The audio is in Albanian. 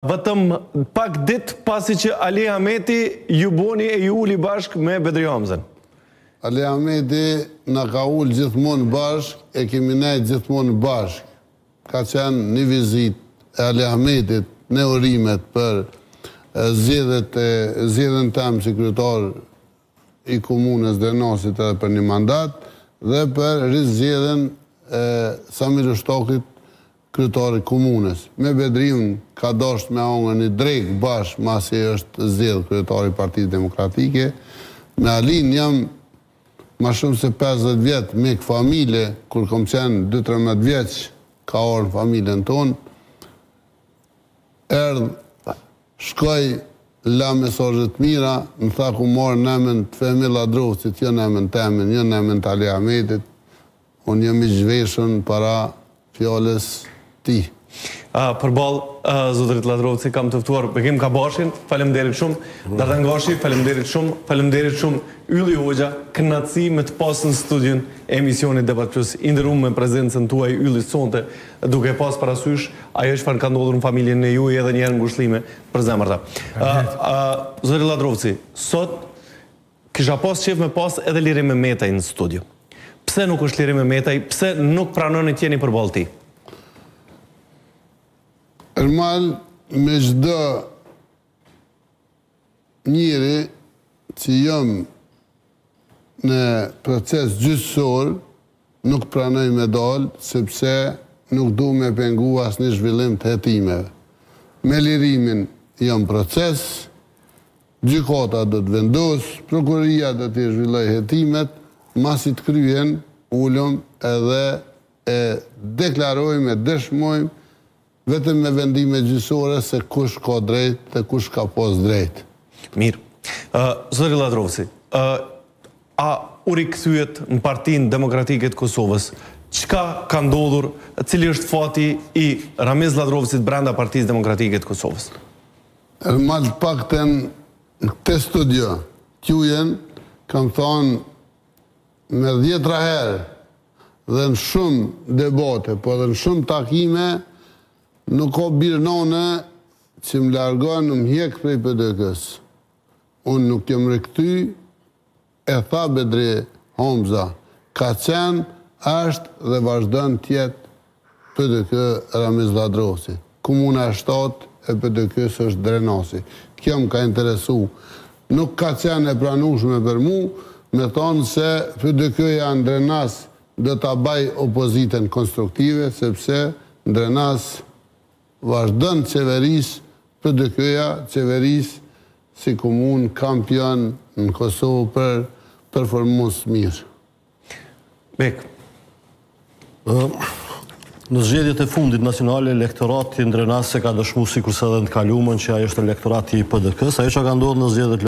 Vetëm pak ditë pasi që Ali Ahmeti ju boni e ju uli bashkë me Bedri Hamzën. Ali Ahmeti në ka ullë gjithmonë bashkë, e kemi nejtë gjithmonë bashkë. Ka qenë një vizit e Ali Ahmetit në urimet për zgjedhjen tam si kryetar i komunës Drenasit edhe për një mandat dhe për rizgjedhjen Samir Shtokit kryetari i komunës. Me Bedriun ka dashur me hongër një drejk bashkë masi është zgjedhur kryetari i Partisë Demokratike. Me Alin jam ma shumë se 50 vjet me familje, kur kom qenë 12-13 vjeç ka orë familjen tonë. Shkoj la mesazhe të mira, më tha ku marrë nemën të Femil Ladrovcit, jo nemën temin, jo nemën të Ali Ahmetit. Unë jam i zhveshën para fjales ti. Përballë zotërit Ladrovci kam të ftuar Bekim Kabashin, faleminderit shumë, Dardan Gashi, faleminderit shumë, Ylli Hoxha, kënaqësi me të pasur në studion e emisionit Debat Plus, i nderuar me prezencën tuaj Ylli sonte, duke pas parasysh ajo çfarë ka ndodhur në familjen e juaj edhe një herë ngushëllime për zemërta. Zotërit Ladrovci, sot kisha pas qef me pas edhe Liri Mehmetaj në studio. Pse nuk është Liri Mehmetaj? Pse nuk pranoni të jeni përballë tij? Normal, me çdo njeri që jam në proces gjyqësor, nuk pranoj me dalë, sepse nuk du me pengu asnjë zhvillim të hetimeve. Me lirimin jam proces, gjykata do të vendos, prokuroria do të zhvilloj hetimet, masi të kryen, ulëm edhe e deklarojmë, e dëshmojmë vetëm me vendime gjyqësore se kush ka drejt dhe kush ka pas drejt. Mirë. Zotëri Ladrovci, a u rikthyet në Partinë Demokratike të Kosovës? Çka ka ndodhur? Cili është fati i Ramiz Ladrovcit brenda Partisë Demokratike të Kosovës? Normal të paktën në këtë studio, t'jujen kam thonë me 10 herë dhe në shumë debate, po dhe në shumë takime, nuk ka birnone që më largon në më hjek prej PDK-s. Unë nuk jem rikty, e tha Bedri Hamza, ka qenë, është dhe vazhdon tjetë PDK Ramiz Ladrovci. Komuna 7 e PDK-s është Drenasi. Kjo më ka interesu. Nuk ka qenë e pranueshme për mu, me thonë se PDK-ja në Drenas dhe ta baj opozitën konstruktive, sepse në Drenas vazhdon qeveris PDK-ja, qeveris si komunë kampion në Kosovë për performans mirë. Bek. Në zgjedhjet e fundit nacionale, elektorati në Drenas se ka dëshmu sikurse edhe në kaluamën që ajo është elektorati i PDK-s, ajo që ka ndodhur në zgjedhjet